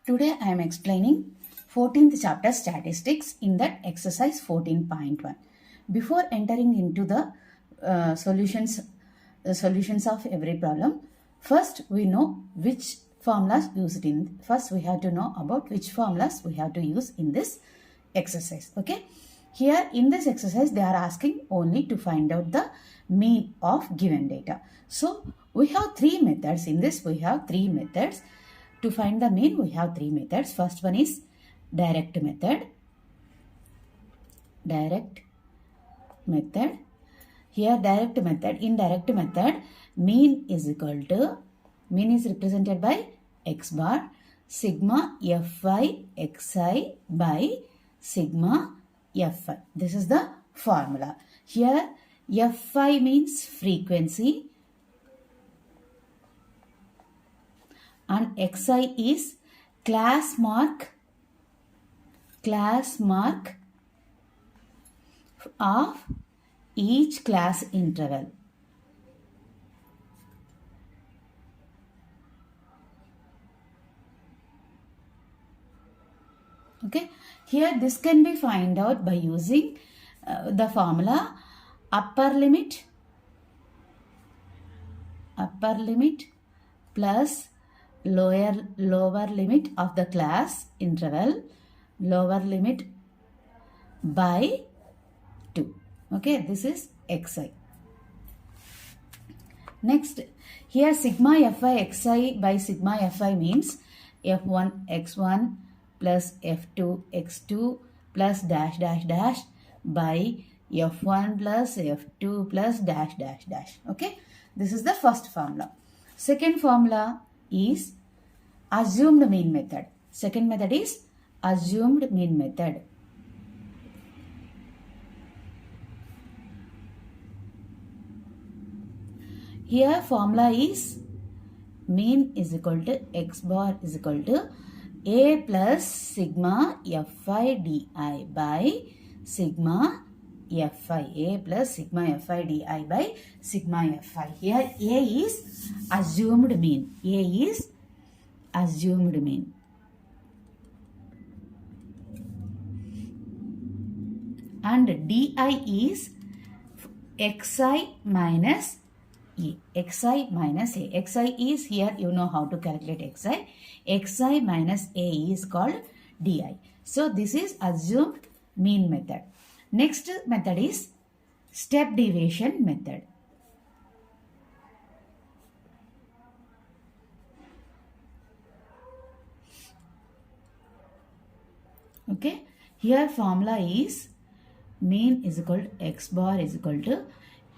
Today I am explaining 14th chapter statistics in that exercise 14.1. Before entering into the solutions of every problem, first we know which formulas used in. First we have to know about which formulas we have to use in this exercise. Okay. Here in this exercise they are asking only to find out the mean of given data. So we have three methods. In this we have three methods. To find the mean, we have three methods. First one is direct method. Direct method. Here direct method. In direct method, mean is represented by x bar sigma fi xi by sigma fi. This is the formula. Here fi means frequency and xi is class mark of each class interval. Okay, here this can be found out by using the formula upper limit plus lower limit of the class interval, lower limit by 2. Okay, this is xi. Next, here sigma fi xi by sigma fi means f1 x1 plus f2 x2 plus dash dash dash by f1 plus f2 plus dash dash dash. Okay, this is the first formula. Second formula is assumed mean method. Second method is assumed mean method. Here formula is mean is equal to x bar is equal to a plus sigma fi di by sigma fi. A plus sigma fi di by sigma fi. Here a is assumed mean. A is assumed mean. And di is xi minus e. Xi minus a. Xi is here, you know how to calculate xi. Xi minus a is called di. So this is assumed mean method. Next method is step deviation method. Okay, here formula is mean is equal to x bar is equal to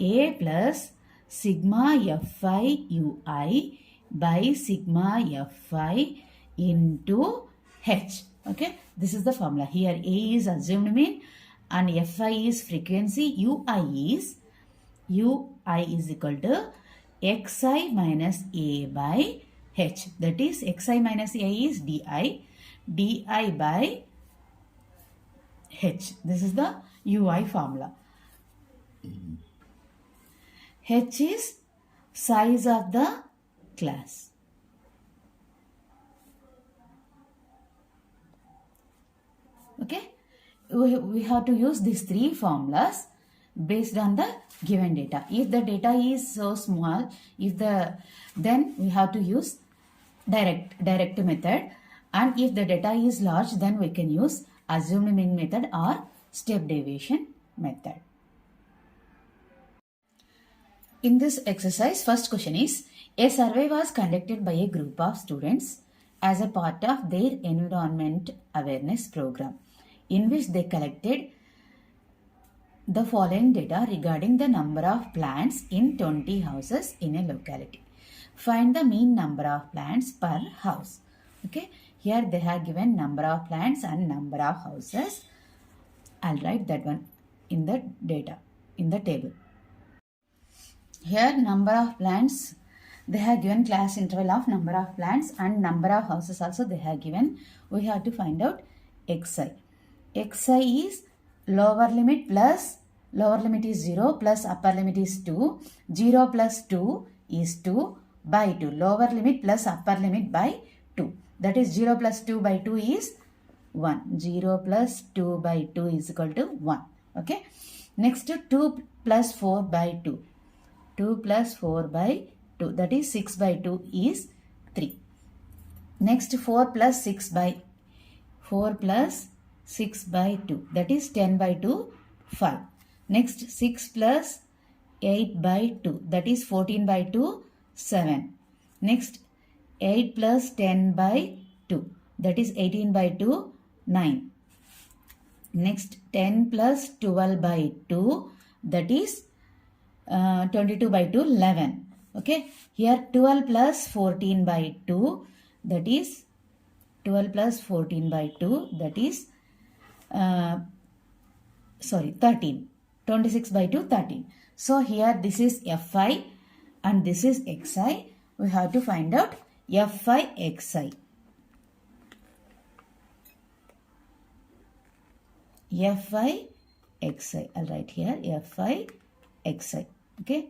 a plus sigma fi ui by sigma fi into h. Okay, this is the formula. Here a is assumed mean and fi is frequency, ui is equal to xi minus a by h. That is xi minus a is di by h. This is the ui formula. H is size of the class. Okay, we have to use these three formulas based on the given data. If the data is so small, then we have to use direct method, and if the data is large, then we can use assumed mean method or step deviation method. In this exercise, first question is, a survey was conducted by a group of students as a part of their environment awareness program, in which they collected the following data regarding the number of plants in 20 houses in a locality. Find the mean number of plants per house. Okay, here they have given number of plants and number of houses. I'll write that one in the data, in the table. Here number of plants, they have given class interval of number of plants and number of houses also they have given. We have to find out xi. Xi is lower limit is 0 plus upper limit is 2. 0 plus 2 is 2 by 2. Lower limit plus upper limit by 2. That is 0 plus 2 by 2 is 1. 0 plus 2 by 2 is equal to 1. Okay. Next 2 plus 4 by 2. 2 plus 4 by 2, that is 6 by 2 is 3. Next 4 plus 6 by 2, that is 10 by 2, 5. Next 6 plus 8 by 2, that is 14 by 2, 7. Next 8 plus 10 by 2, that is 18 by 2, 9. Next 10 plus 12 by 2, that is 22 by 2, 11. Okay. Here 12 plus 14 by 2, that is 12 plus 14 by 2, that is 13. 26 by 2, 13. So here this is Fi and this is Xi. We have to find out Fi Xi. Fi Xi. I'll write here Fi Xi. Okay.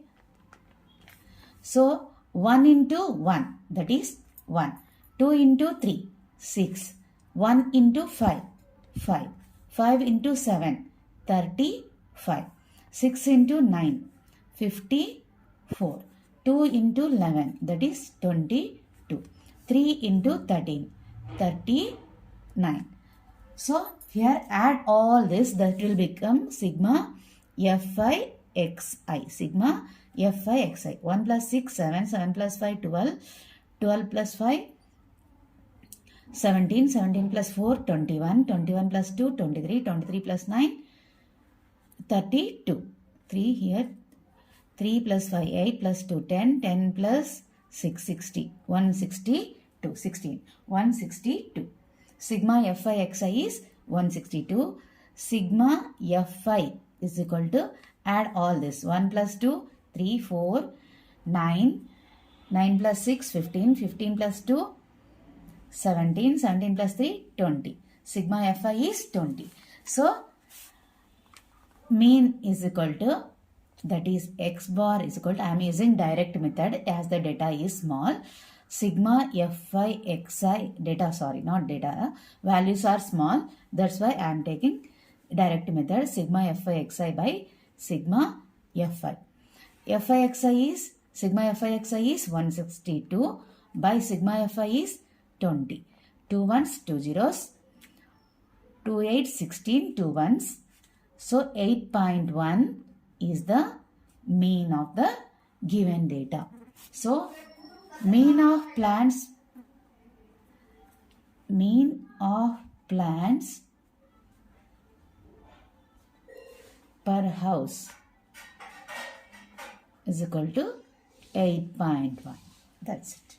So 1 into 1, that is 1. 2 into 3, 6. 1 into 5, 5. 5 into 7, 35. 6 into 9, 54. 2 into 11, that is 22. 3 into 13, 39. So here add all this, that will become sigma Fi Xi. Sigma Fi Xi. 1 plus 6, 7. 7 plus 5, 12. 12 plus 5, 17. 17 plus 4, 21. 21 plus 2, 23. 23 plus 9, 32. 3 here. 3 plus 5, 8 plus 2, 10. 10 plus 6, 60. 162. 16. 162. Sigma Fi Xi is 162. Sigma Fi is equal to, add all this. 1 plus 2, 3, 4, 9. 9 plus 6, 15. 15 plus 2, 17. 17 plus 3, 20. Sigma Fi is 20. So, mean is equal to, that is X bar is equal to, I am using direct method as the data is small. Sigma Fi Xi, values are small. That's why I am taking direct method, sigma Fi Xi by sigma Fi. Sigma Fi Xi is 162 by sigma Fi is 20. 2 ones, 2 zeros. 2 8, 16, 2 ones. So 8.1 is the mean of the given data. So mean of plants per house is equal to 8.1. That's it.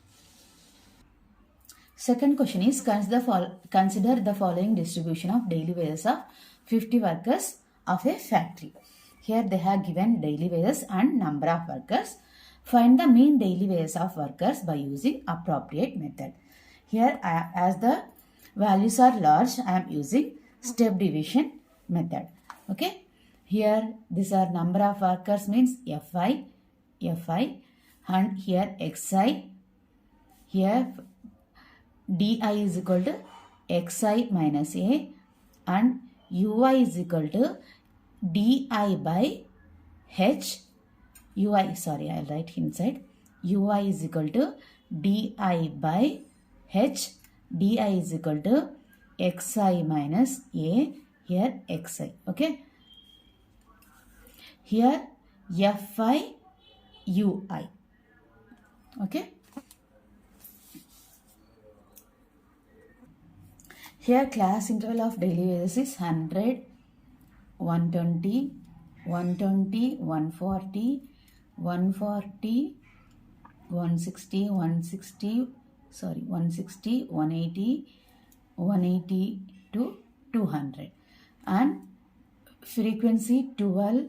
Second question is, consider the following distribution of daily wages of 50 workers of a factory. Here they have given daily wages and number of workers. Find the mean daily wages of workers by using appropriate method. Here as the values are large, I am using step division method. Okay. Here these are number of workers means Fi, and here Xi. Here Di is equal to Xi minus A, and Ui is equal to Di by H. I'll write inside. Ui is equal to Di by H. Di is equal to Xi minus A. Here Xi. Okay. Here Fi Ui. Okay. Here class interval of daily wages is 100, 120, 120, 140, 140, 160, 160, 180, 180 to 200. And frequency 12,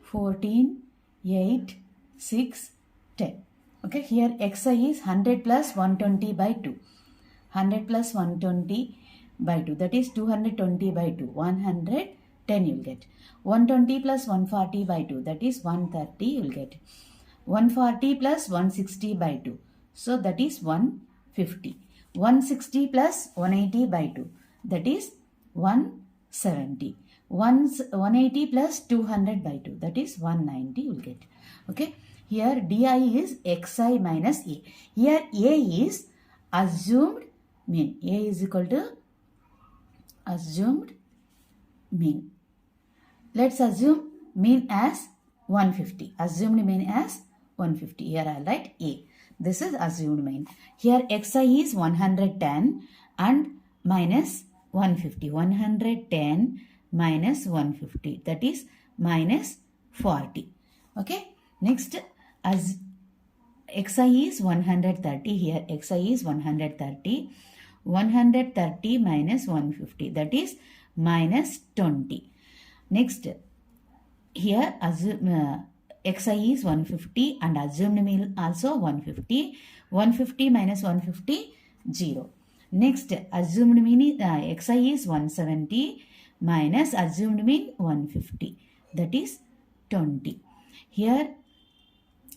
14, 8, 6, 10. Okay, here Xi is 100 plus 120 by 2. 100 plus 120 by 2, that is 220 by 2. 110 you will get. 120 plus 140 by 2, that is 130 you will get. 140 plus 160 by 2, so that is 150. 160 plus 180 by 2, that is 170. 180 plus 200 by 2, that is 190 you will get. Okay. Here di is xi minus a. Here a is assumed mean. A is equal to assumed mean. Let's assume mean as 150. Assumed mean as 150. Here I write A. This is assumed mean. Here xi is 110 and minus 150. 110 minus 150. That is minus 40. Okay. Next, as xi is 130. Here xi is 130. 130 minus 150. That is minus 20. Next, here xi is 150 and assumed mean also 150. 150 minus 150, 0. Next, assumed mean xi is 170 minus assumed mean 150. That is 20. Here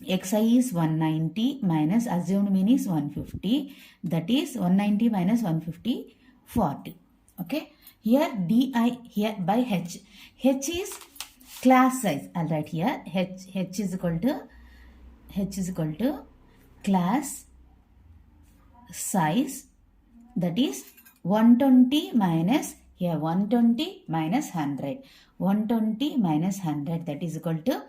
xi is 190 minus assumed mean is 150. That is 190 minus 150, 40. Okay. Here di here by h. H is class size. I'll write here h is equal to class size, that is 120 minus here 120 minus 100. 120 minus 100, that is equal to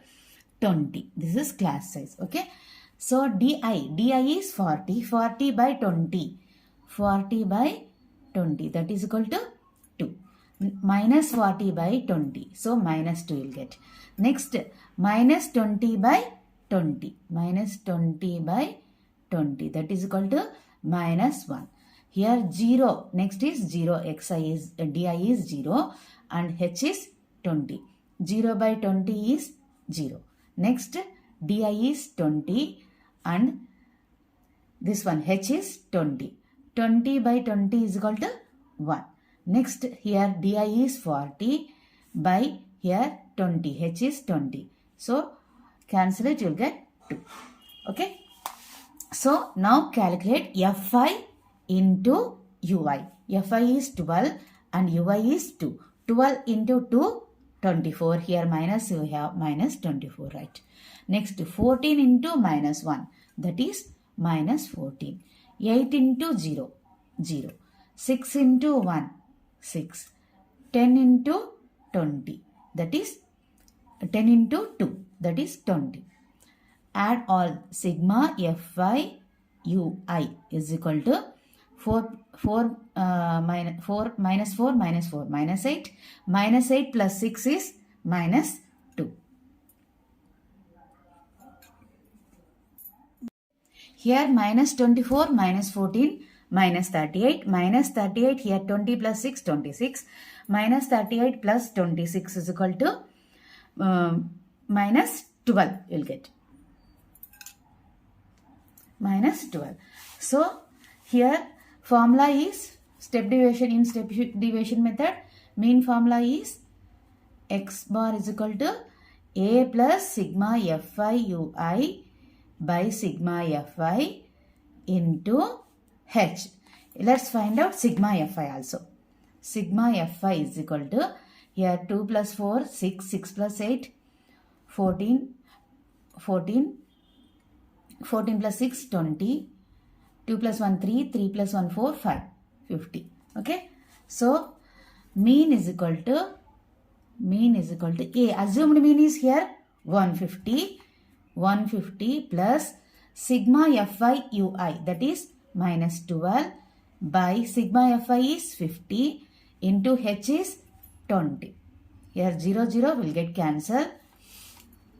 20. This is class size. Okay. So di is 40. 40 by 20. 40 by 20, that is equal to 2. Minus 40 by 20. So minus 2 you'll get. Next, minus 20 by 20. Minus 20 by 20. That is equal to minus 1. Here 0. Next is 0. xi is di is 0 and h is 20. 0 by 20 is 0. Next, di is 20 and this one h is 20. 20 by 20 is equal to 1. Next, here di is 40 by here 20. H is 20. So, cancel it, you'll get 2. Okay. So, now calculate Fi into Ui. Fi is 12 and Ui is 2. 12 into 2, 24. Here minus, you have minus 24, right? Next, 14 into minus 1. That is minus 14. 8 into 0, 0. 6 into 1, 6. 10 into 20. That is 10 into 2. That is 20. Add all. Sigma Fi Ui is equal to 4 minus 4 minus 4 minus 8. Minus 8 plus 6 is minus 2. Here minus 24 minus 14 minus 38. Minus 38 here 20 plus 6 26. Minus 38 plus 26 is equal to minus 12 you'll get. Minus 12. So here formula is step deviation. In step deviation method, mean formula is x bar is equal to a plus sigma Fi Ui by sigma Fi into h. Let's find out sigma Fi also. Sigma Fi is equal to here 2 plus 4 6, 6 plus 8 14, 14 plus 6 20, 2 plus 1 3, 3 plus 1 4 5, 50. Okay. So mean is equal to A. Assumed mean is here 150. 150 plus sigma Fi Ui, that is minus 12 by sigma Fi is 50 into h is 20. Here 0 0 will get cancelled.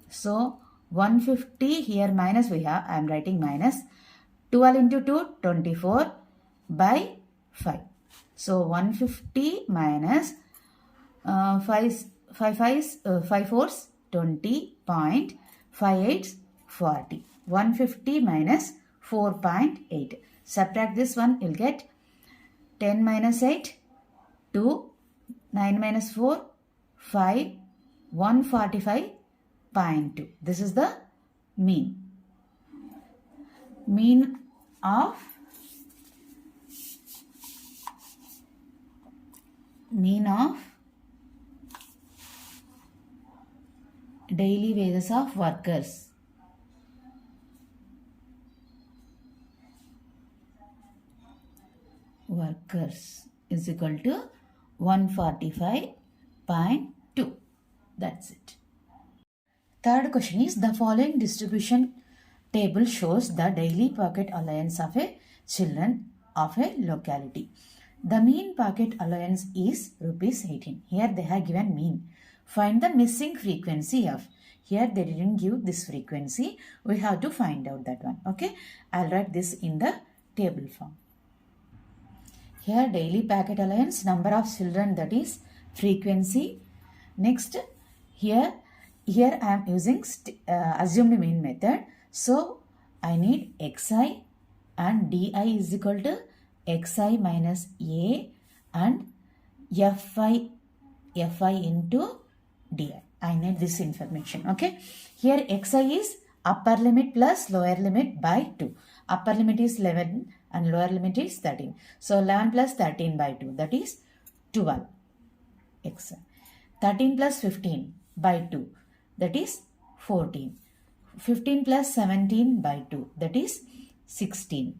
So 150 here minus we have, I am writing minus 12 into 2 24 by 5. So 150 minus 5 fours 20.58 40. 150 minus 4.8. Subtract this one, you'll get 10 minus 8 2, 9 minus 4 5, 145.2. This is the mean. Mean of mean of daily wages of workers. Workers is equal to 145.2. That's it. Third question is, the following distribution table shows the daily pocket allowance of a children of a locality. The mean pocket allowance is rupees 18. Here they have given mean. Find the missing frequency of. Here they didn't give this frequency. We have to find out that one. Okay. I'll write this in the table form. Here daily packet allowance, number of children, that is frequency. Next here I am using assumed mean method. So I need xi and di is equal to xi minus a and fi into di. I need this information. Okay. Here xi is upper limit plus lower limit by 2. Upper limit is 11 and lower limit is 13. So 11 plus 13 by 2, that is 12 xi. 13 plus 15 by 2, that is 14. 15 plus 17 by 2, that is 16.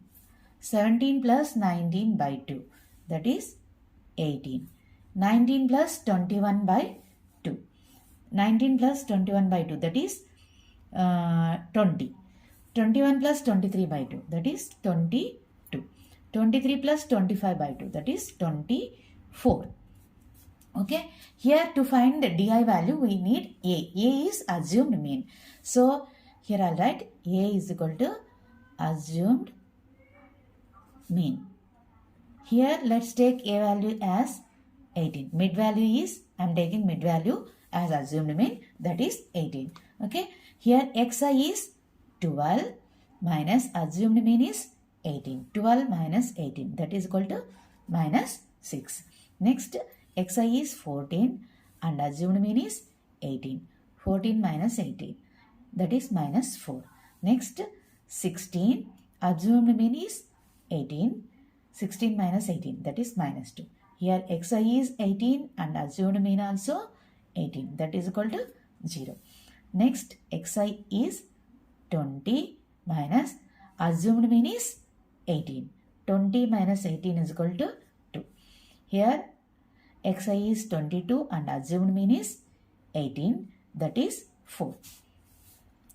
17 plus 19 by 2, that is 18. 19 plus 21 by 2. 19 plus 21 by 2, that is 20. 21 plus 23 by 2, that is 22. 23 plus 25 by 2, that is 24. Okay. Here to find the di value, we need a. A is assumed mean. So here I'll write a is equal to assumed mean. Here let's take a value as 18. Mid value is, I'm taking mid value as assumed mean, that is 18. Okay. Here xi is 12 minus assumed mean is 18. 12 minus 18, that is equal to minus 6. Next xi is 14 and assumed mean is 18. 14 minus 18, that is minus 4. Next 16, assumed mean is 18. 16 minus 18, that is minus 2. Here xi is 18 and assumed mean also 18, that is equal to 0. Next xi is 20 minus assumed mean is 18. 20 minus 18 is equal to 2. Here xi is 22 and assumed mean is 18, that is 4.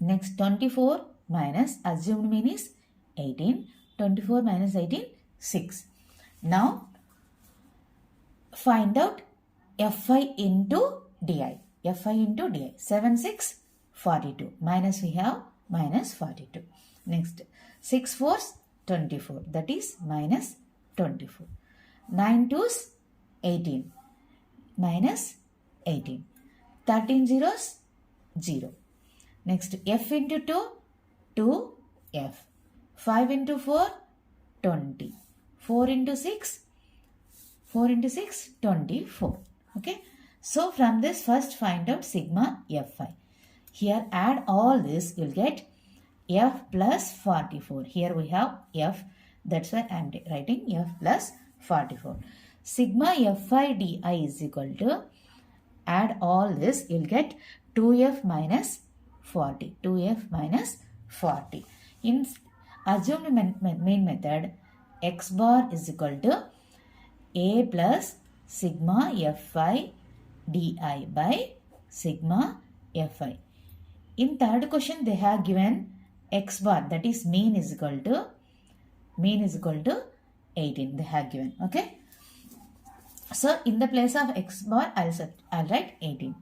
Next 24 minus assumed mean is 18. 24 minus 18, 6. Now find out fi into di. Fi into di. 7 6 42. Minus we have minus 42. Next 6 4s 24, that is minus 24. 9 2s 18 minus 18. 13 zeros 0. Next f into 2 2f. 5 into 4 20. 4 into 6 24. Okay. So from this first find out sigma fi. Here add all this, you'll get f plus 44. Here we have f, that's why I am writing f plus 44. Sigma fi di is equal to, add all this, you'll get 2f minus 40. 2f minus 40. In assumed mean method, x bar is equal to a plus sigma fi di by sigma fi. In third question, they have given x bar, that is mean is equal to 18. They have given. Okay. So in the place of x bar, I'll write 18.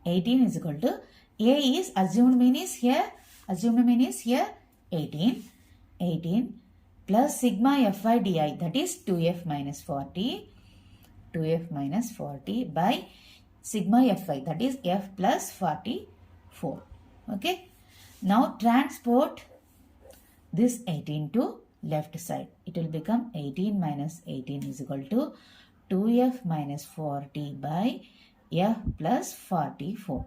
18 is equal to, a is assumed mean is here 18. 18 plus sigma fi di, that is 2f minus 40. 2f minus 40 by sigma fi, that is f plus 44. Okay. Now transport this 18 to left side. It will become 18 minus 18 is equal to 2f minus 40 by f plus 44.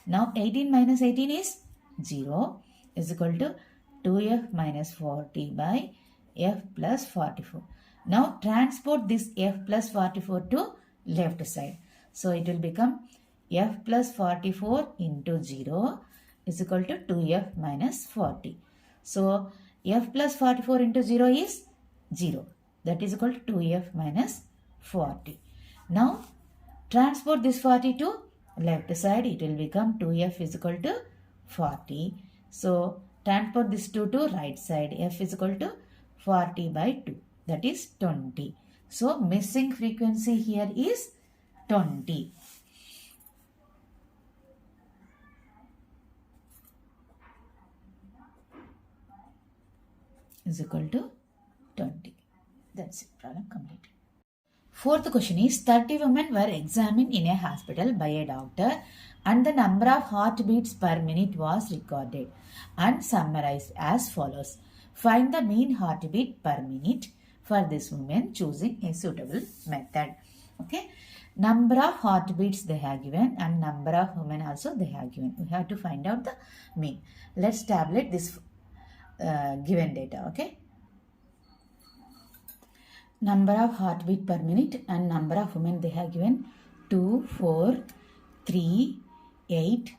Now 18 minus 18 is 0 is equal to 2f minus 40 by f plus 44. Now transport this f plus 44 to left side. So it will become f plus 44 into 0 is equal to 2f minus 40. So f plus 44 into 0 is 0. That is equal to 2f minus 40. Now transport this 40 to left side. It will become 2f is equal to 40. So transport this 2 to right side. F is equal to 40 by 2. That is 20. So missing frequency here is 20. Is equal to 20. That's it. Problem completed. Fourth question is 30 women were examined in a hospital by a doctor and the number of heartbeats per minute was recorded and summarized as follows. Find the mean heartbeat per minute for this woman choosing a suitable method. Okay. Number of heartbeats they have given and number of women also they have given. We have to find out the mean. Let's tabulate this given data. Okay. Number of heartbeat per minute and number of women they have given 2, 4, 3, 8,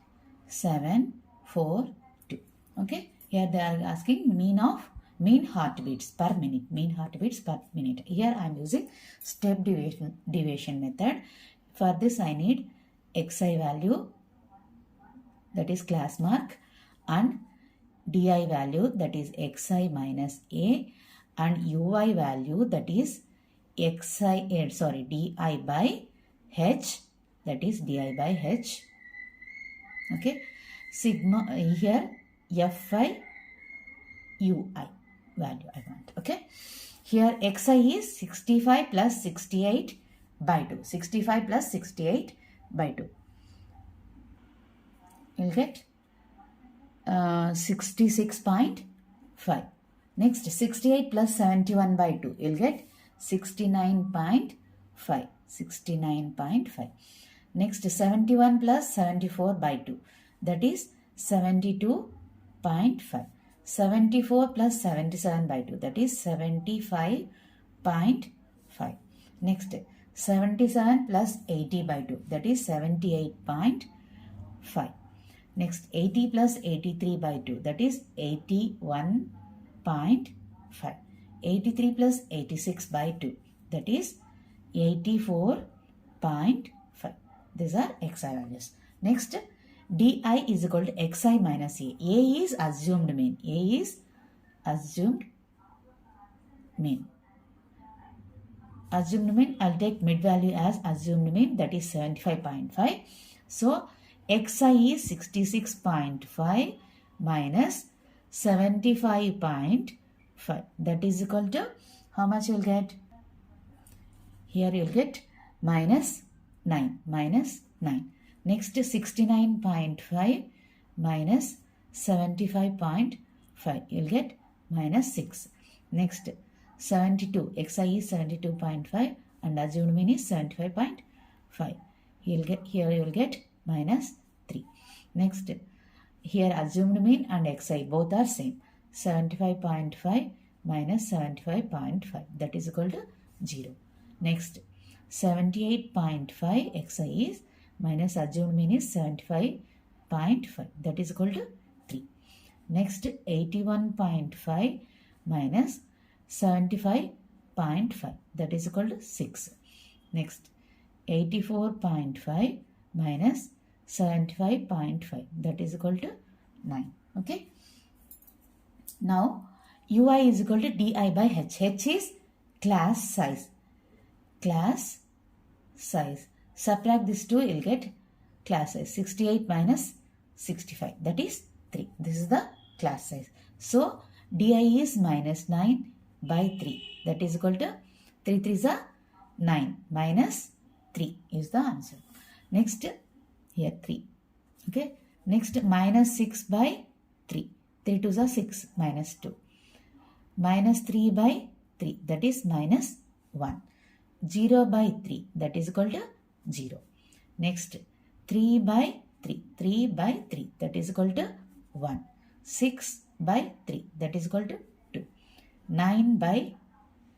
7, 4, 2. Okay. Here they are asking mean heartbeats per minute. Mean heartbeats per minute. Here I am using step deviation method. For this I need xi value, that is class mark, and di value, that is xi minus a, and ui value, that is di by h, that is di by h. Okay. Sigma here fi ui value I want. Okay. Here xi is 65 plus 68 by 2. 65 plus 68 by 2. You'll get 66.5. Next 68 plus 71 by 2. You'll get 69.5. 69.5. Next 71 plus 74 by 2. That is 72.5. 74 plus 77 by 2. That is 75.5. Next 77 plus 80 by 2. That is 78.5. Next 80 plus 83 by 2. That is 81.5. 83 plus 86 by 2. That is 84.5. These are xi values. Next di is equal to xi minus a. A is assumed mean. A is assumed mean. Assumed mean, I'll take mid value as assumed mean, that is 75.5. So xi is 66.5 minus 75.5. That is equal to how much you'll get? Here you'll get minus 9. Minus 9. Next 69.5 minus 75.5. You'll get minus 6. Next 72. Xi is 72.5 and assumed mean is 75.5. Here you'll get minus 3. Next here assumed mean and xi both are same. 75.5 minus 75.5. That is equal to 0. Next 78.5 xi is minus assumed mean is 75.5. That is equal to 3. Next 81.5 minus 75.5. That is equal to 6. Next 84.5 minus 75.5. That is equal to 9. Okay. Now ui is equal to di by h. H is class size. Class size. Subtract this 2, you'll get class size. 68 minus 65. That is 3. This is the class size. So di is minus 9 by 3. That is equal to 3 3s are 9 minus 3 is the answer. Next here 3. Okay. Next minus 6 by 3. 3 2s are 6 minus 2. Minus 3 by 3. That is minus 1. 0 by 3. That is equal to 0. Next 3 by 3. 3 by 3. That is equal to 1. 6 by 3. That is equal to 2. 9 by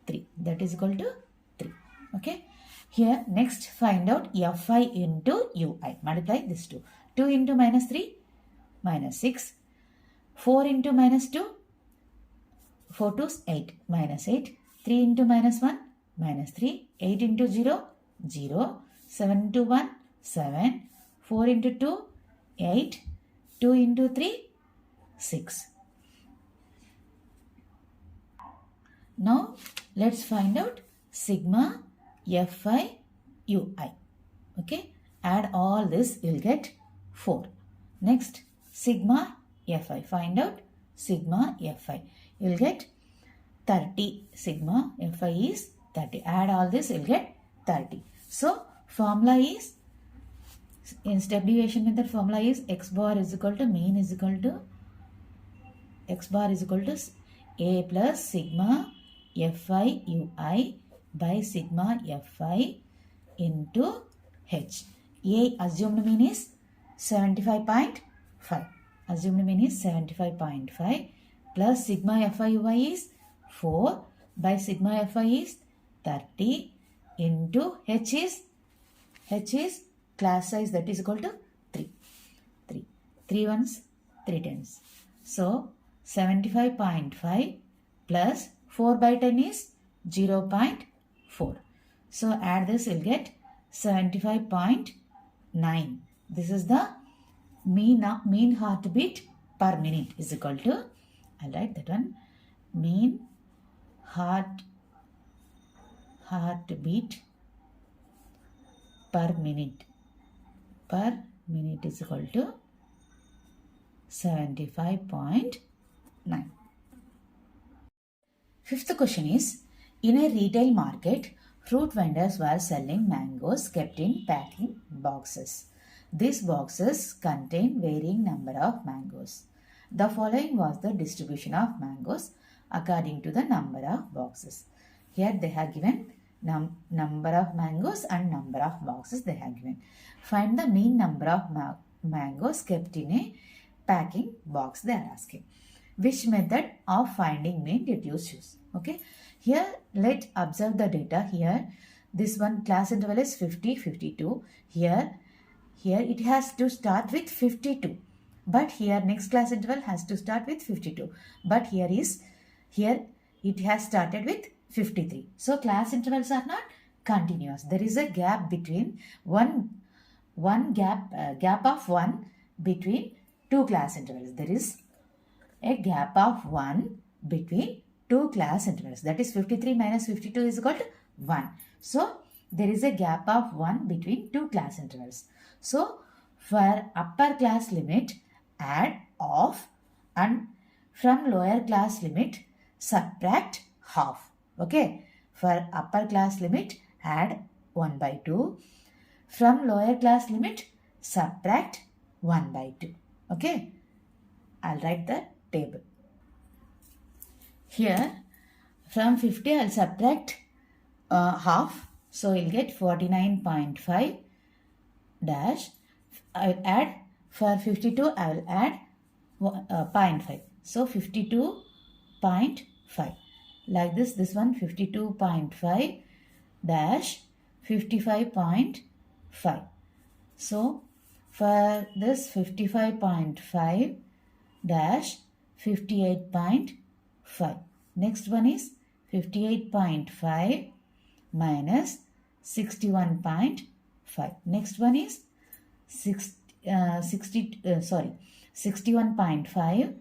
3. That is equal to 3. Okay. Here next find out Fi into Ui. Multiply this two. 2 into minus 3 minus 6. 4 into minus 2 4 to 8 minus 8. 3 into minus 1 minus 3. 8 into 0 0. 7 into 1 7. 4 into 2 8. 2 into 3 6. Now let's find out sigma Fi Ui. Okay, add all this, you'll get 4. Next, sigma Fi. Find out sigma Fi. You'll get 30. Sigma Fi is 30. Add all this, you'll get 30. So, formula is, in step deviation method, formula is x bar is equal to mean is equal to x bar is equal to a plus sigma Fi Ui by sigma Fi into h. A assumed mean is 75.5. Assumed mean is 75.5 plus sigma Fi Ui is 4 by sigma Fi is 30 into h is class size, that is equal to 3. 3 ones, 3 tens. So 75.5 plus 4 by 10 is 0.4. So add this, you'll get 75.9. This is the mean heartbeat per minute is equal to, I'll write that one, mean heartbeat per minute is equal to 75.9. Fifth question is, in a retail market, fruit vendors were selling mangoes kept in packing boxes. These boxes contain varying number of mangoes. The following was the distribution of mangoes according to the number of boxes. Here they have given number of mangoes and number of boxes they have given. Find the mean number of mangoes kept in a packing box they are asking. Which method of finding mean did you choose? Okay. Here let's observe the data. Here this one class interval is 50, 52. Here it has to start with 52. But here next class interval has to start with 52. But here it has started with 53. So class intervals are not continuous. There is a gap between one gap of 1 between two class intervals. There is a gap of 1 between two class intervals. That is 53 minus 52 is equal to 1. So there is a gap of 1 between two class intervals. So for upper class limit, add off, and from lower class limit, subtract half. Okay. For upper class limit, add 1 by 2. From lower class limit, subtract 1 by 2. Okay. I'll write the table. Here from 50 I'll subtract half. So you'll get 49.5 dash. I'll add, for 52 I will add 0.5. So 52.5. Like this one 52.5 dash 55.5. So for this 55.5 dash 58.5. Next one is 58.5 minus 61.5. Next one is 61.5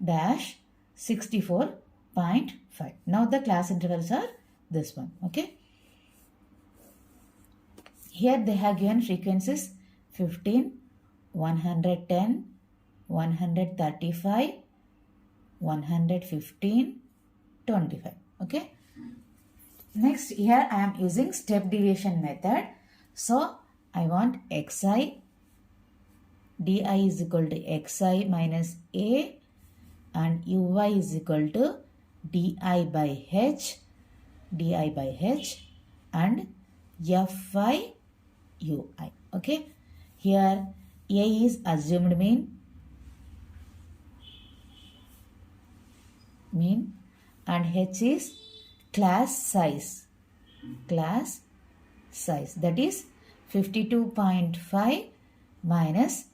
dash 64.5. Now the class intervals are this one. Okay. Here they have given frequencies 15, 110, 135, 115, 25. Okay. Next, here I am using step deviation method. So I want xi, di is equal to xi minus a, and uy is equal to di by h, and fi ui. Okay. Here a is assumed mean, and h is class size size, that is 52.5 minus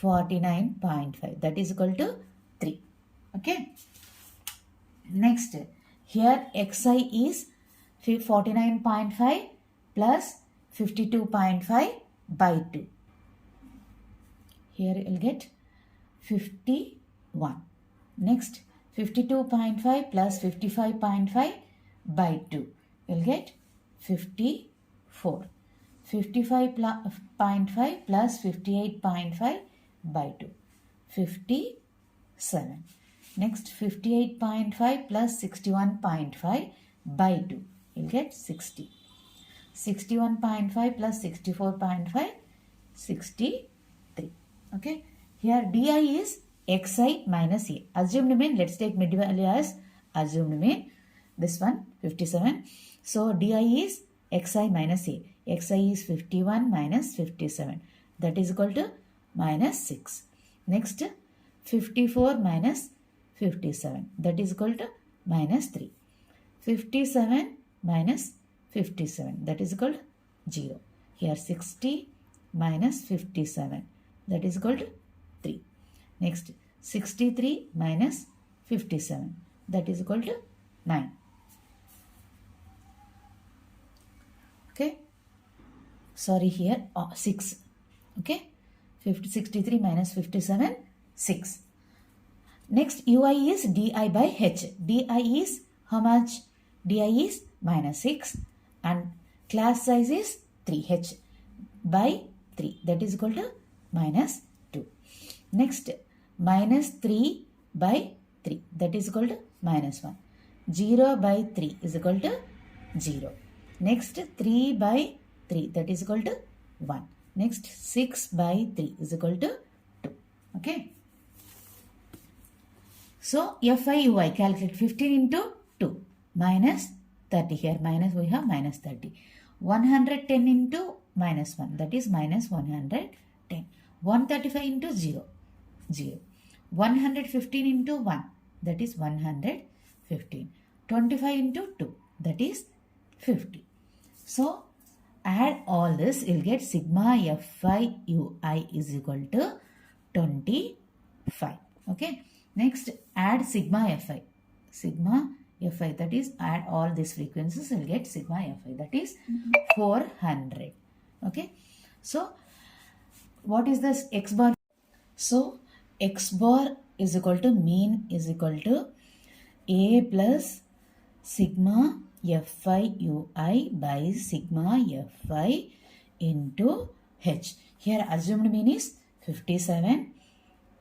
49.5, that is equal to 3. Okay. Next, here xi is 49.5 plus 52.5 by 2. Here you will get 51. Next, 52.5 plus 55.5 by 2. You will get 54. 55.5 plus 58.5 by 2. 57. Next, 58.5 plus 61.5 by 2. You will get 60. 61.5 plus 64.5, 63. Okay. Here di is xi minus a. Assumed mean, let's take mid value as assumed mean. This one 57. So di is xi minus a. Xi is 51 minus 57. That is equal to minus 6. Next, 54 minus 57. That is equal to minus 3. 57 minus 57. That is equal to 0. Here 60 minus 57. That is equal to 3. Next, 63 minus 57. That is equal to 9. Okay. Sorry, here 6. Okay. 63 minus 57, 6. Next, ui is di by h. Di is how much? Di is minus 6 and class size is 3h by 3. That is equal to minus 2. Next, minus 3 by 3. That is equal to minus 1. 0 by 3 is equal to 0. Next, 3 by 3. That is equal to 1. Next, 6 by 3 is equal to 2. Okay. So, FI calculate 15 into 2 minus 30. Here minus, we have minus 30. 110 into minus 1, that is minus 110. 135 into 0, 0. 115 into 1, that is 115. 25 into 2, that is 50. So, add all this, you will get sigma Fi ui is equal to 25. Okay. Next, add sigma Fi. Sigma Fi, that is add all these frequencies, you will get sigma Fi, that is 400. Okay. So, what is this x bar? So, x bar is equal to mean is equal to a plus sigma Fi ui by sigma Fi into h. Here assumed mean is 57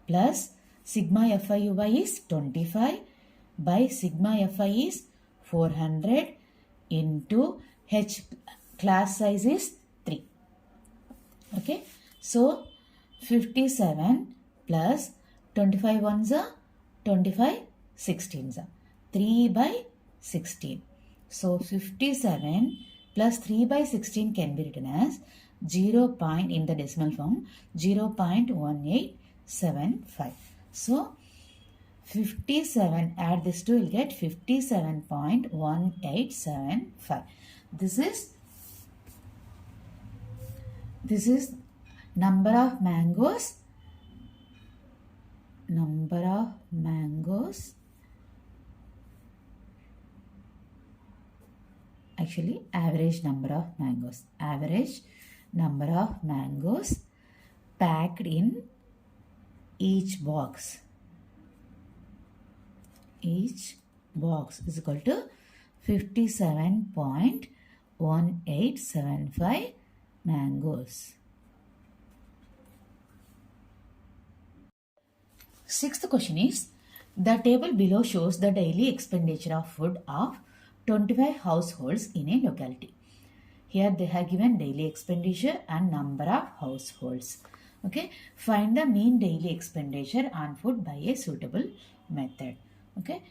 plus sigma Fi ui is 25 by sigma Fi is 400 into h class size is 3. Okay. So, 57 plus 25 ones are 25 16s are 3 by 16. So, 57 plus 3 by 16 can be written as 0. In the decimal form 0.1875. So, 57, add this to, you will get 57.1875. This is number of mangoes. Actually, average number of mangoes. Average number of mangoes packed in each box. Each box is equal to 57.1875 mangoes. Sixth question is, the table below shows the daily expenditure of food of 25 households in a locality. Here they have given daily expenditure and number of households. Okay, find the mean daily expenditure on food by a suitable method. Okay,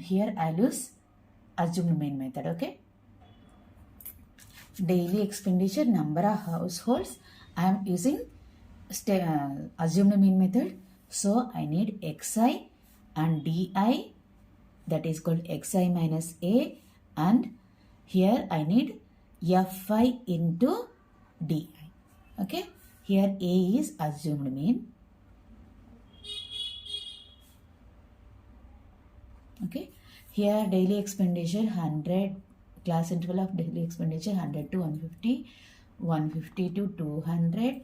here I'll use assumed mean method. Okay, daily expenditure, number of households, I am using assumed mean method. So I need xi and di, that is called xi minus a, and here I need Fi into Di. Okay, here A is assumed mean. Okay, here daily expenditure 100, class interval of daily expenditure 100 to 150, 150 to 200,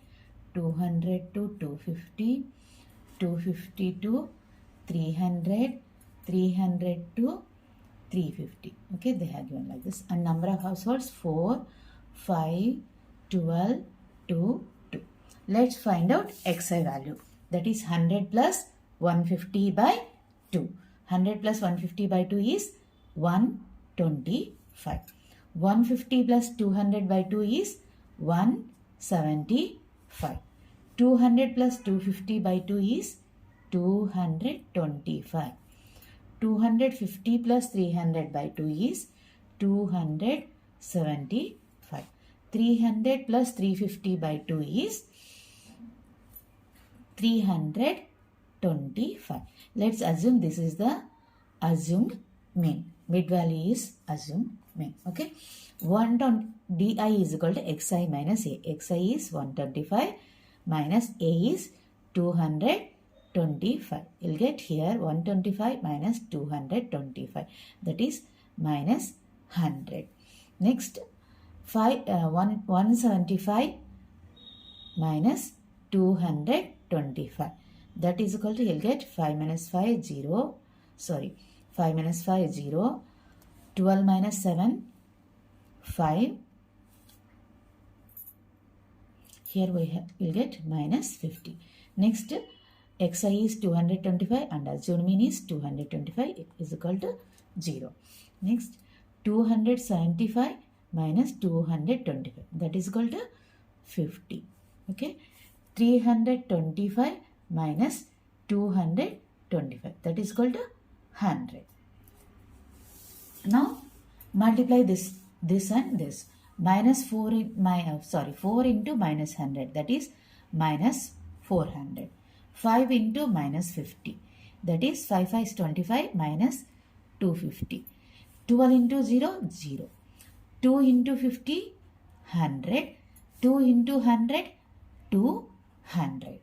200 to 250, 250 to 300, 300 to 350. Okay, they have given like this. And number of households 4, 5, 12, 2, 2. Let's find out Xi value. That is 100 plus 150 by 2. 100 plus 150 by 2 is 125. 150 plus 200 by 2 is 175. 200 plus 250 by 2 is 225. 250 plus 300 by 2 is 275. 300 plus 350 by 2 is 325. Let's assume this is the assumed mean. Mid value is assumed mean. Okay. 1 Di is equal to Xi minus A. Xi is 125 minus A is 225. You'll get here 125 minus 225. That is minus 100. Next, 175 minus 225. That is equal to, you'll get 5 minus 5, 0. Sorry, 5 minus 5, 0. 12 minus 7, 5. Here we'll get minus 50. Next, Xi is 225 and assumed mean is 225 is equal to 0. Next, 275 minus 225. That is equal to 50. Okay. 325 minus 225. That is equal to 100. Now multiply this and this. Minus 4 into minus 100, that is minus 400. 5 into minus 50, that is 5 5 is 25 minus 250. 12 into 0, 0. 2 into 50, 100. 2 into 100, 200.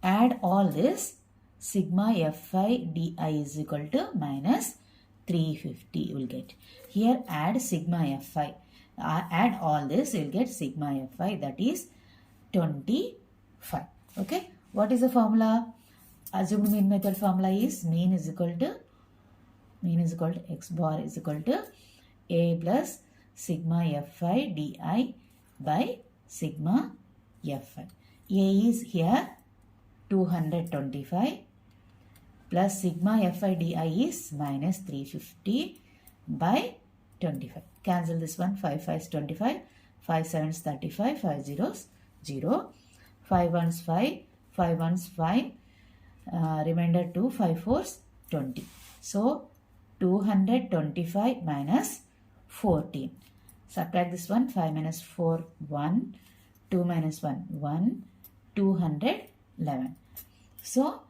Add all this, sigma Fi Di is equal to minus 350 you will get. Here add sigma Fi. Add all this, you will get sigma Fi, that is 25. Okay. What is the formula? Assumed mean method formula is mean is equal to X bar is equal to A plus sigma Fi Di by sigma Fi. A is here 225 plus sigma Fi Di is minus 350 by 25. Cancel this one. 5 5 is 25. 5 7 is 35. 5 zeros 0. 5 1s 5. 5 1s 5. Remainder 2. 5 4s 20. So 225 minus 14. Subtract this one. 5 minus 4 1. 2 minus 1 1. 211. So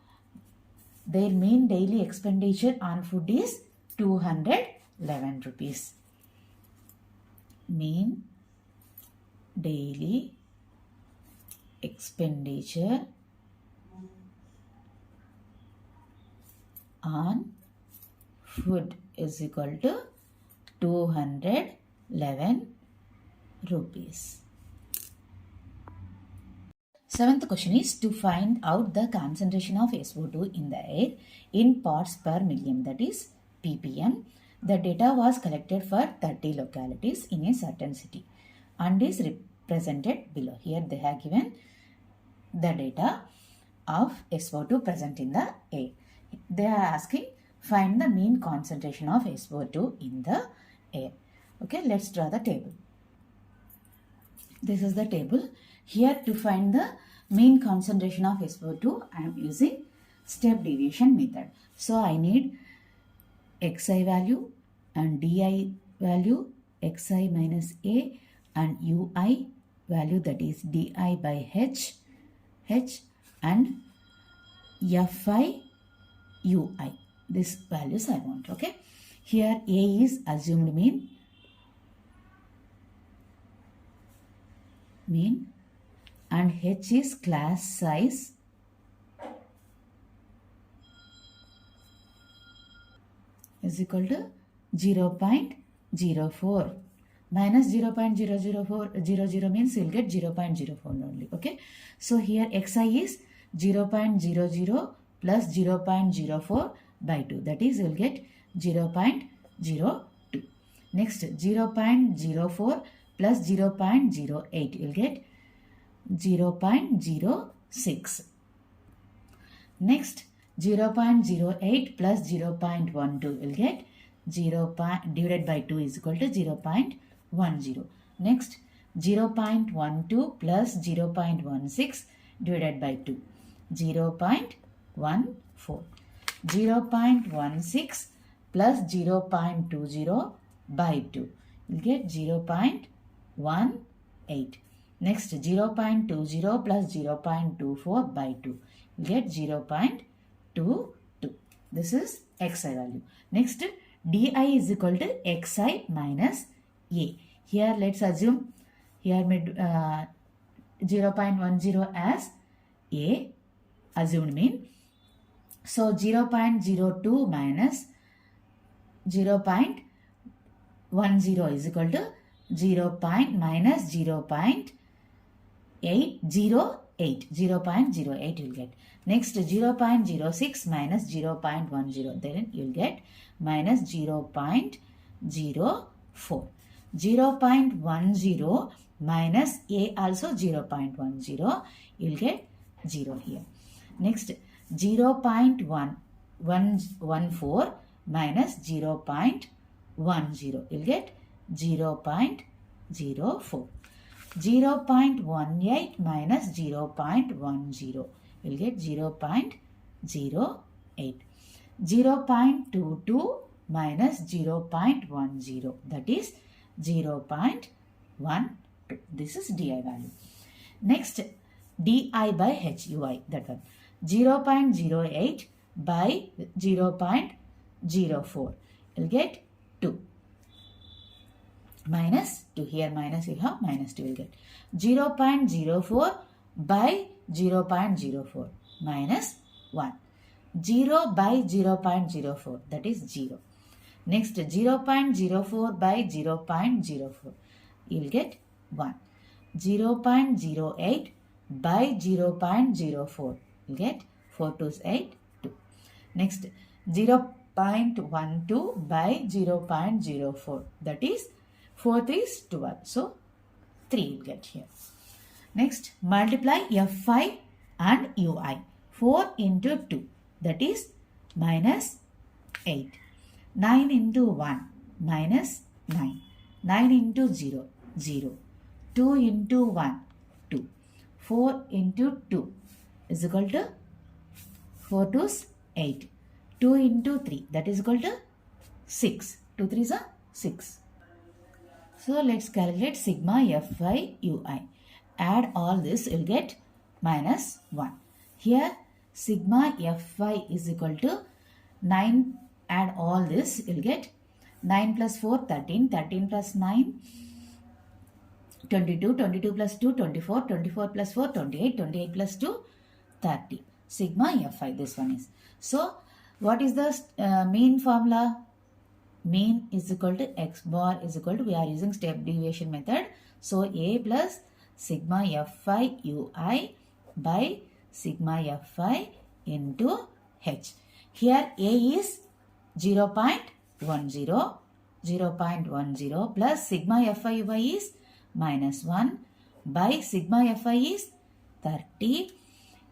their main daily expenditure on food is 211 rupees. Mean daily expenditure on food is equal to 211 rupees. Seventh question is to find out the concentration of SO2 in the air in parts per million, that is ppm. The data was collected for 30 localities in a certain city and is represented below. Here they have given the data of SO2 present in the air. They are asking find the mean concentration of SO2 in the air. Okay, let's draw the table. This is the table. Here to find the mean concentration of SO2, I am using step deviation method. So I need Xi value and Di value, Xi minus A, and Ui value, that is Di by H and Fi Ui. These values I want. Okay. Here A is assumed mean. mean, and H is class size is equal to 0.04. Minus 0.00400 means you'll get 0.04 only. Okay. So here xi is 0.00 plus 0.04 by 2. That is you'll get 0.02. Next 0.04 plus 0.08 you'll get 0.06. Next 0.08 plus 0.12 will get 0. Divided by 2 is equal to 0.10. Next 0.12 plus 0.16 divided by 2, 0.14. 0.16 plus 0.20 by 2 will get 0.18. Next 0.20 plus 0.24 by 2 will get 0.22. This is xi value. Next di is equal to xi minus a. Here let's assume here 0.10 as a assumed mean. So 0.02 minus 0.10 is equal to 0. Minus 0.808. 0.08 you'll get. Next 0.06 minus 0.10. Then you'll get minus 0.04. 0.10 minus a also 0.10. You'll get 0 here. Next 0.114 minus 0.10. You'll get 0.04. 0.18 minus 0.10. You'll get 0.08. 0.22 minus 0.10. That is 0.12. This is di value. Next di by hui. That one. 0.08 by 0.04. You'll get 2. Minus 2. Here minus you have minus 2 will get. 0.04 by 0.04 minus 1. 0 by 0.04 that is 0. Next 0.04 by 0.04 you will get 1. 0.08 by 0.04 you get 4 2's 8 2. Next 0.12 by 0.04 that is 4 3's 12. So 3 you get here. Next multiply fi and ui. 4 into 2 that is minus 8. 9 into 1 minus 9. 9 into 0 0. 2 into 1 2. 4 into 2 is equal to 4 2's 8. 2 into 3 that is equal to 6. 2 3's are 6. So let's calculate sigma fi ui. Add all this, you'll get minus 1. Here sigma fi is equal to 9. Add all this, you'll get 9 plus 4 13, 13 plus 9 22, 22 plus 2 24, 24 plus 4 28, 28 plus 2 30. Sigma fi this one is. So what is the mean formula? Mean is equal to x bar is equal to, we are using step deviation method. So a plus sigma fi ui by sigma fi into h. Here a is 0.10, 0.10 plus sigma fi ui is minus 1 by sigma fi is 30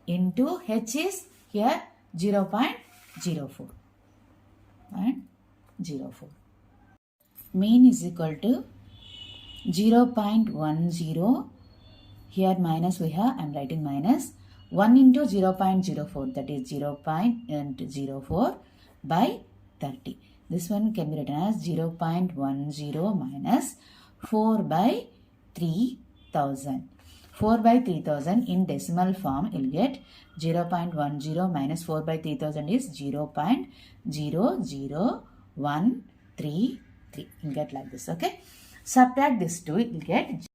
into h is here 0.04 and 0.04. Mean is equal to 0.10. Here minus we have, I am writing minus 1 into 0.04 that is 0.04 by 30. This one can be written as 0.10 minus 4 by 3000. 4 by 3000 in decimal form you will get 0.10 minus 4 by 3000 is 0.00133. You get like this. Okay. Subtract this 2, you will get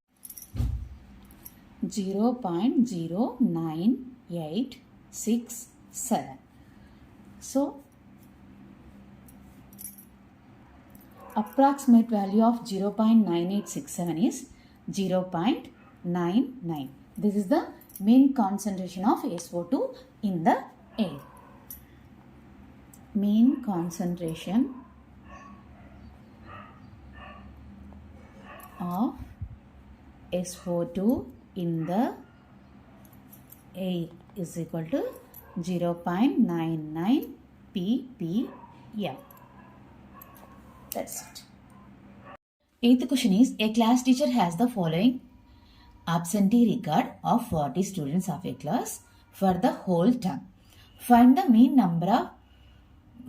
0.09867. So approximate value of 0.9867 is 0.99. This is the mean concentration of SO2 in the air. Mean concentration of SO2 in the air is equal to 0.99 ppm. That's it. Eighth question is, a class teacher has the following absentee record of 40 students of a class for the whole term. Find the mean number of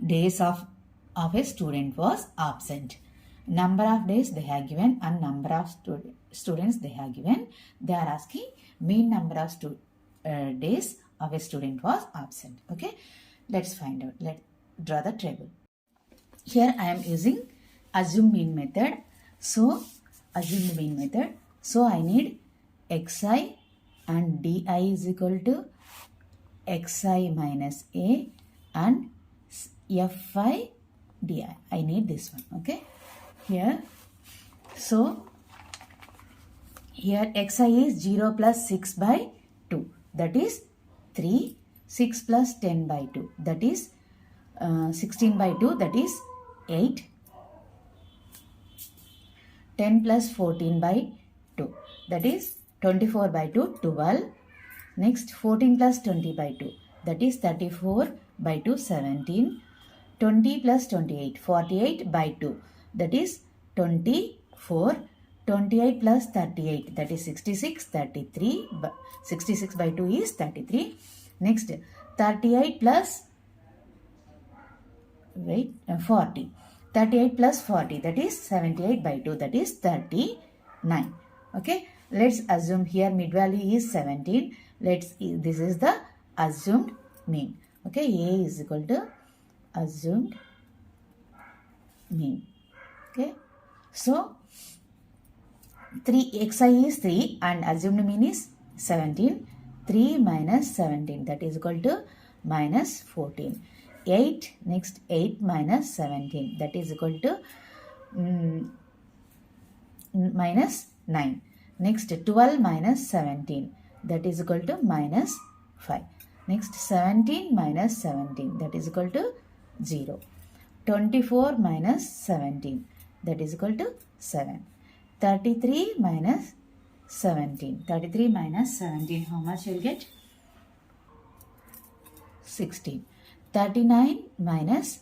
days of a student was absent. Number of days they have given and number of students they have given. They are asking mean number of days of a student was absent. Okay, let's find out. Let's draw the table. Here I am using assume mean method. So assume the mean method. So I need xi and di is equal to xi minus a and fi di. I need this one. Okay. Here. So here xi is 0 plus 6 by 2. That is 3. 6 plus 10 by 2. That is 16 by 2. That is 8. 10 plus 14 by 2. That is 24 by 2. 12. Next 14 plus 20 by 2. That is 34 by 2. 17. 20 plus 28. 48 by 2. That is 24. 28 plus 38. That is 66. 33. 66 by 2 is 33. Next 38 plus 40. 38 plus 40. That is 78 by 2. That is 39. Okay. Let's assume here mid value is 17. This is the assumed mean. Okay. A is equal to assumed mean. Okay. So xi is 3 and assumed mean is 17. 3 minus 17, that is equal to minus 14. 8, next 8 minus 17, that is equal to minus 9. Next 12 minus 17, that is equal to minus 5. Next 17 minus 17, that is equal to 0. 24 minus 17, that is equal to 7. 33 minus 17. 33 minus 17, how much you will get? 16. 39 minus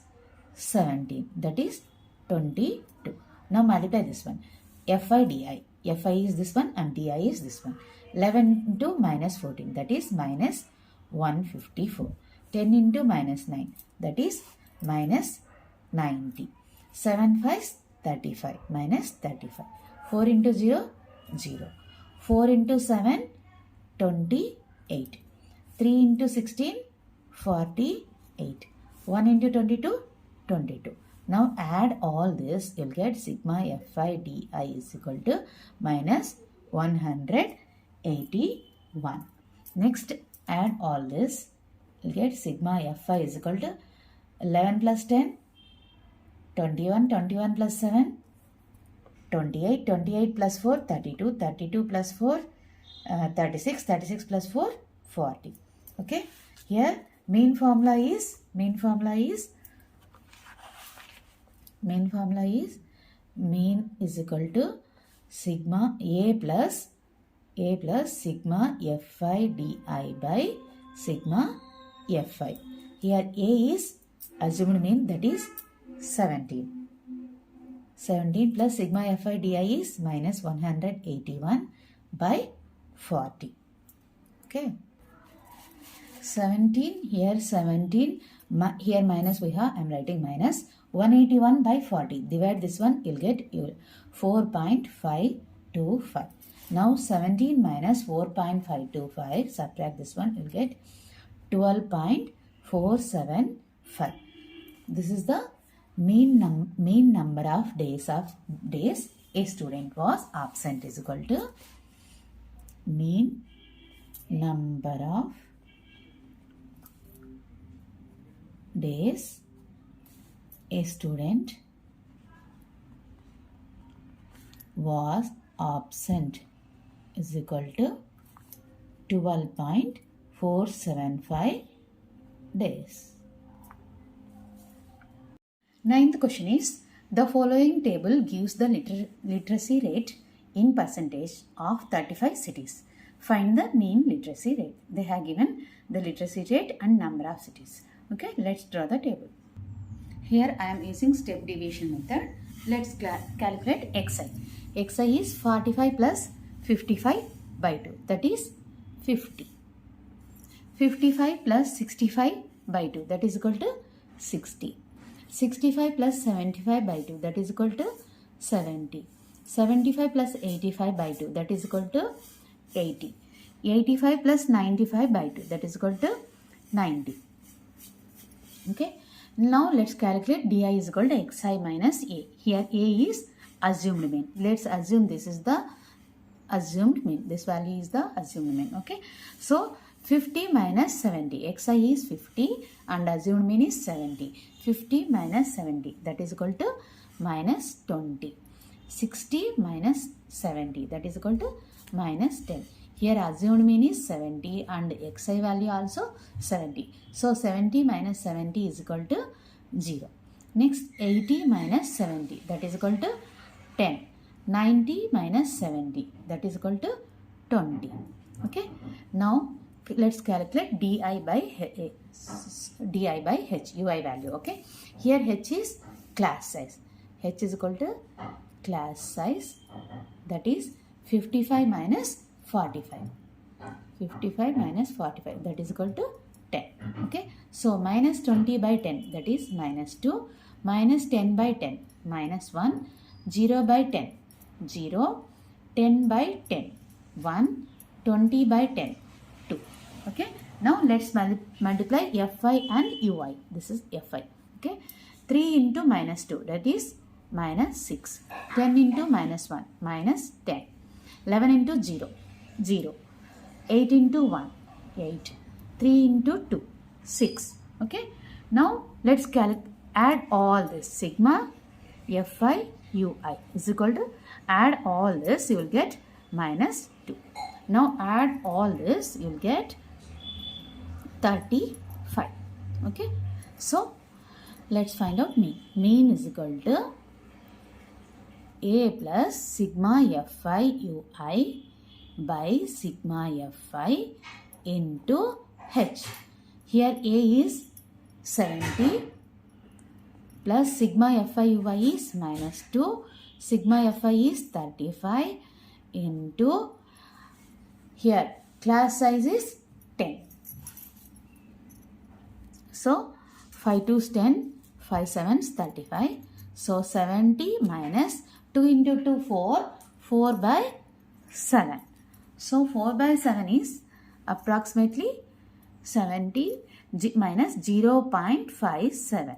17, that is 22. Now multiply this one. Fi di. Fi is this one and di is this one. 11 into minus 14, that is minus 154. 10 into minus 9, that is minus 90. 7 5 35 minus 35. 4 into 0, 0. 4 into 7, 28. 3 into 16, 48. 1 into 22, 22. Now add all this, you'll get sigma fi di is equal to minus 181. Next, add all this, you'll get sigma fi is equal to 11 plus 10, 21, 21 plus 7, 28, 28 plus 4, 32, 32 plus 4, 36, 36 plus 4, 40. Okay. Here mean formula is mean is equal to sigma a plus sigma fi di by sigma fi. Here a is assumed mean, that is 17. 17 plus sigma fi di is minus 181 by 40. Okay. 17, here 17, here minus we have, I am writing minus 181 by 40. Divide this one, you'll get 4.525. Now 17 minus 4.525, subtract this one, you'll get 12.475. This is the mean number of days a student was absent is equal to mean number of days a student was absent is equal to 12.475 days. Ninth question is, the following table gives the literacy rate in percentage of 35 cities. Find the mean literacy rate. They have given the literacy rate and number of cities. Okay, let's draw the table. Here I am using step deviation method. Let's calculate xi. Xi is 45 plus 55 by 2. That is 50. 55 plus 65 by 2. That is equal to 60. 65 plus 75 by 2. That is equal to 70. 75 plus 85 by 2. That is equal to 80. 85 plus 95 by 2. That is equal to 90. Okay. Now let's calculate di is equal to xi minus a. Here a is assumed mean. Let's assume this is the assumed mean. This value is the assumed mean. Okay. So 50 minus 70. Xi is 50 and assumed mean is 70. 50 minus 70. That is equal to minus 20. 60 minus 70. That is equal to minus 10. Here assumed mean is 70 and xi value also 70. So 70 minus 70 is equal to 0. Next 80 minus 70. That is equal to 10. 90 minus 70. That is equal to 20. Okay. Now let's calculate di by h, ui value. Okay. Here h is class size. H is equal to class size. That is 55 minus 45. 55 minus 45. That is equal to 10. Okay. So minus 20 by 10. That is minus 2. Minus 10 by 10. Minus 1. 0 by 10. 0. 10 by 10. 1. 20 by 10. 2. Okay. Now let's multiply fi and ui. This is fi. Okay. 3 into minus 2. That is minus 6. 10 into minus 1. Minus 10. 11 into 0. 0. 8 into 1. 8. 3 into 2. 6. Okay. Now let's add all this. Sigma fi ui is equal to, add all this, you will get minus 2. Now add all this, you will get 35. Okay. So let's find out mean. Mean is equal to a plus sigma fi ui by sigma fi into h. Here a is 70 plus sigma fi ui is minus 2. Sigma fi is 35 into, here class size is 10. So 5 2 is 10, 5 7 is 35. So 70 minus 2 into 2 4, 4 by 7. So 4 by 7 is approximately 70 minus 0.57.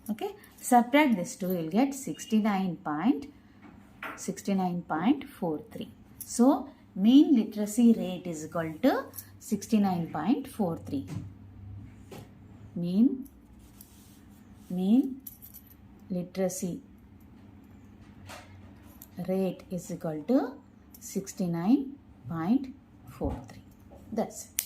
Okay. Subtract this 2, you will get 69.43. So mean literacy rate is equal to 69.43. Mean literacy rate is equal to 69.43. That's it.